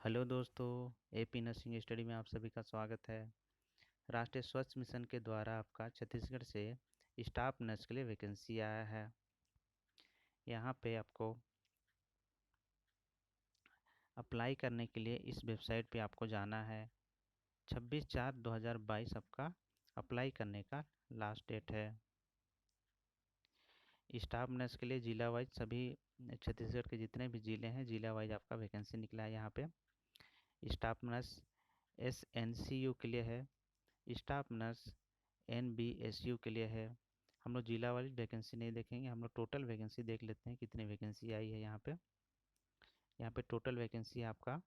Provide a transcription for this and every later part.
Hello दोस्तों, AP nursing study में आप सभी का स्वागत है। राष्ट्रीय स्वच्छ मिशन के द्वारा आपका छत्तीसगढ़ से स्टाफ नर्स के लिए वैकेंसी आया है। यहाँ पे आपको अप्लाई करने के लिए इस वेबसाइट पे आपको जाना है। 26/4/2022 आपका अप्लाई करने का लास्ट डेट है। स्टाफ नर्स के लिए जिला वाइज सभी छत्तीसगढ़ के जितने भी ज़िले हैं, जिला वाइज आपका वैकेंसी निकला है। यहाँ पे स्टाफ नर्स SNCU के लिए है, स्टाफ नर्स NBSU के लिए है। हम लोग जिला वाली वैकेंसी नहीं देखेंगे, हम लोग टोटल वैकेंसी देख लेते हैं कितनी वैकेंसी आई है। यहाँ पे टोटल वैकेंसी आपका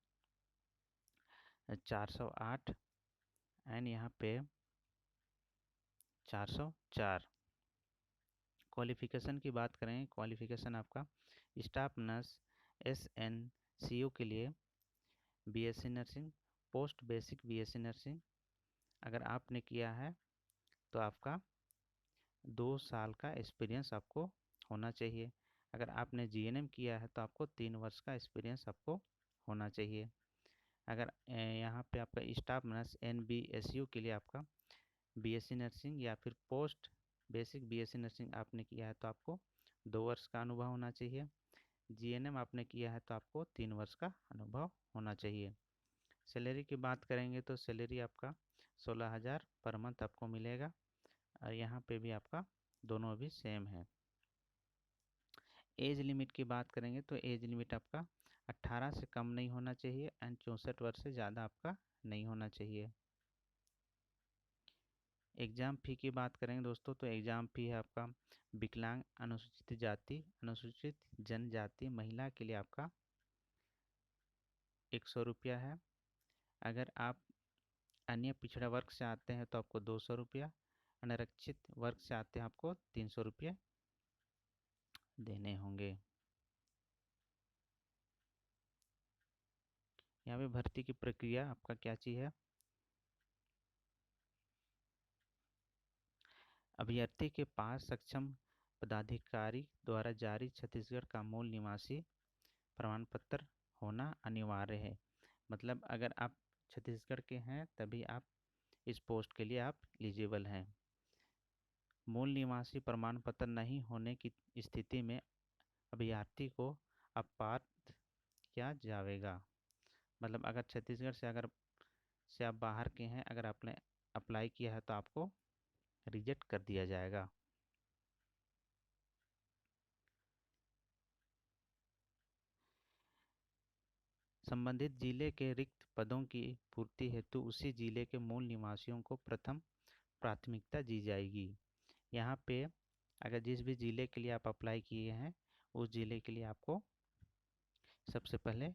408 एंड यहाँ पे 404। क्वालिफिकेशन की बात करें, क्वालिफिकेशन आपका स्टाफ नर्स SNCU के लिए BSc nursing, post basic BSc nursing अगर आपने किया है तो आपका 2 साल का एक्सपीरियंस आपको होना चाहिए। अगर आपने GNM किया है तो आपको 3 वर्ष का एक्सपीरियंस आपको होना चाहिए। अगर यहाँ पे आपका स्टाफ नर्स NBSU के लिए आपका BSc नर्सिंग या फिर पोस्ट बेसिक BSc नर्सिंग आपने किया है तो आपको 2 वर्ष का अनुभव होना चाहिए। GNM आपने किया है तो आपको 3 वर्ष का अनुभव होना चाहिए। सैलरी की बात करेंगे तो सैलरी आपका 16,000 पर मंथ आपको मिलेगा और यहाँ पे भी आपका दोनों भी सेम है। एज लिमिट की बात करेंगे तो एज लिमिट आपका 18 से कम नहीं होना चाहिए एंड 64 वर्ष से ज़्यादा आपका नहीं होना चाहिए। एग्ज़ाम फ़ी की बात करेंगे दोस्तों तो एग्ज़ाम फ़ी है आपका विकलांग, अनुसूचित जाति, अनुसूचित जनजाति महिला के लिए आपका 100 रुपया है। अगर आप अन्य पिछड़ा वर्ग से आते हैं तो आपको 200 रुपया, अनारक्षित वर्ग से आते हैं आपको 300 रुपये देने होंगे। यहाँ पे भर्ती की प्रक्रिया आपका क्या चीज़ है। अभ्यर्थी के पास सक्षम पदाधिकारी द्वारा जारी छत्तीसगढ़ का मूल निवासी प्रमाण पत्र होना अनिवार्य है। मतलब अगर आप छत्तीसगढ़ के हैं तभी आप इस पोस्ट के लिए आप एलिजिबल हैं। मूल निवासी प्रमाण पत्र नहीं होने की स्थिति में अभ्यर्थी को अपात्र किया जाएगा। मतलब अगर छत्तीसगढ़ से आप बाहर के हैं, अगर आपने अप्लाई किया है तो आपको रिजेक्ट कर दिया जाएगा। संबंधित जिले के रिक्त पदों की पूर्ति हेतु उसी जिले के मूल निवासियों को प्रथम प्राथमिकता दी जाएगी। यहाँ पे अगर जिस भी ज़िले के लिए आप अप्लाई किए हैं उस ज़िले के लिए आपको सबसे पहले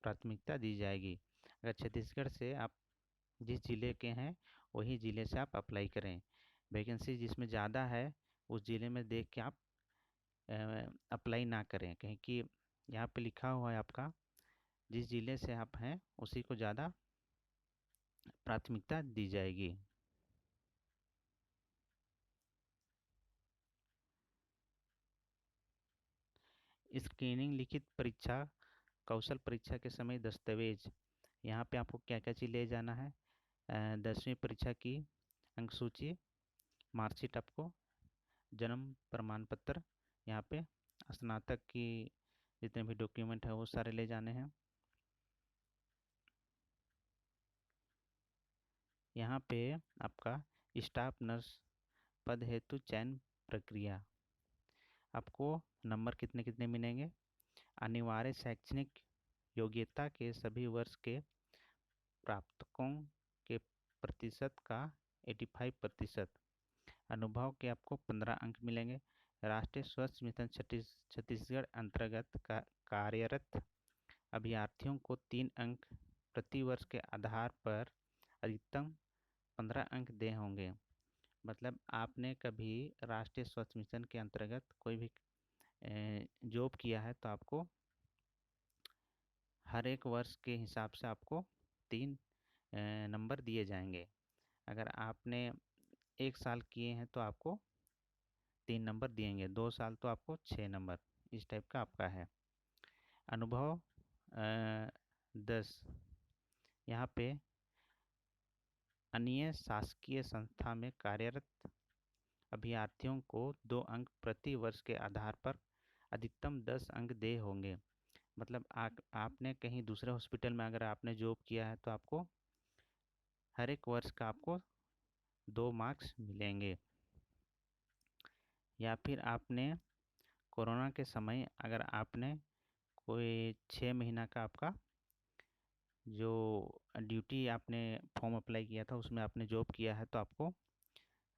प्राथमिकता दी जाएगी। अगर छत्तीसगढ़ से आप जिस ज़िले के हैं वही ज़िले से आप अप्लाई करें। वैकेंसी जिसमें ज़्यादा है उस ज़िले में देख के आप अप्लाई ना करें, कहीं कि यहाँ पे लिखा हुआ है आपका जिस ज़िले से आप हैं उसी को ज़्यादा प्राथमिकता दी जाएगी। स्क्रीनिंग, लिखित परीक्षा, कौशल परीक्षा के समय दस्तावेज, यहाँ पे आपको क्या क्या चीज़ ले जाना है। 10वीं परीक्षा की अंक सूची, मार्कशीट, आपको जन्म प्रमाण पत्र, यहाँ पे स्नातक की जितने भी डॉक्यूमेंट है वो सारे ले जाने हैं। यहाँ पे आपका स्टाफ नर्स पद हेतु चयन प्रक्रिया, आपको नंबर कितने कितने मिलेंगे। अनिवार्य शैक्षणिक योग्यता के सभी वर्ष के प्राप्तकों के प्रतिशत का 85%, अनुभव के आपको 15 अंक मिलेंगे। राष्ट्रीय स्वच्छ मिशन छत्तीसगढ़ अंतर्गत कार्यरत अभ्यर्थियों को 3 अंक प्रति वर्ष के आधार पर अधिकतम 15 अंक दे होंगे। मतलब आपने कभी राष्ट्रीय स्वच्छ मिशन के अंतर्गत कोई भी जॉब किया है तो आपको हर एक वर्ष के हिसाब से आपको 3 नंबर दिए जाएंगे। अगर आपने 1 साल किए हैं तो आपको 3 नंबर दिएंगे, 2 साल तो आपको 6 नंबर, इस टाइप का आपका है। अनुभव 10 यहाँ पे अन्य शासकीय संस्था में कार्यरत अभ्यर्थियों को 2 अंक प्रति वर्ष के आधार पर अधिकतम 10 अंक दे होंगे। मतलब आपने कहीं दूसरे हॉस्पिटल में अगर आपने जॉब किया है तो आपको हर एक वर्ष का आपको 2 मार्क्स मिलेंगे। या फिर आपने कोरोना के समय अगर आपने कोई 6 महीना का आपका जो ड्यूटी आपने फॉर्म अप्लाई किया था उसमें आपने जॉब किया है तो आपको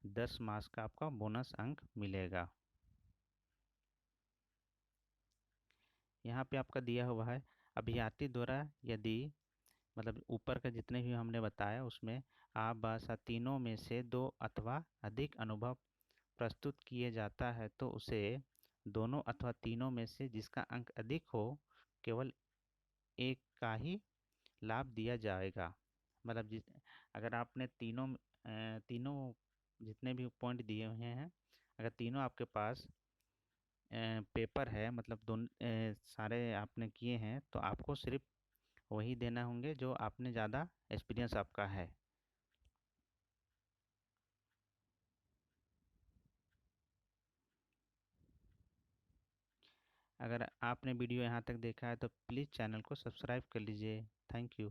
10 मार्क्स का आपका बोनस अंक मिलेगा। यहाँ पे आपका दिया हुआ है अभ्यर्थी द्वारा यदि मतलब ऊपर का जितने भी हमने बताया उसमें आप भाषा तीनों में से 2 अथवा अधिक अनुभव प्रस्तुत किए जाता है तो उसे दोनों अथवा तीनों में से जिसका अंक अधिक हो केवल एक का ही लाभ दिया जाएगा। मतलब अगर आपने तीनों जितने भी पॉइंट दिए हुए हैं अगर तीनों आपके पास पेपर है मतलब सारे आपने किए हैं तो आपको सिर्फ वही देना होंगे जो आपने ज़्यादा एक्सपीरियंस आपका है। अगर आपने वीडियो यहाँ तक देखा है तो प्लीज़ चैनल को सब्सक्राइब कर लीजिए। Thank you.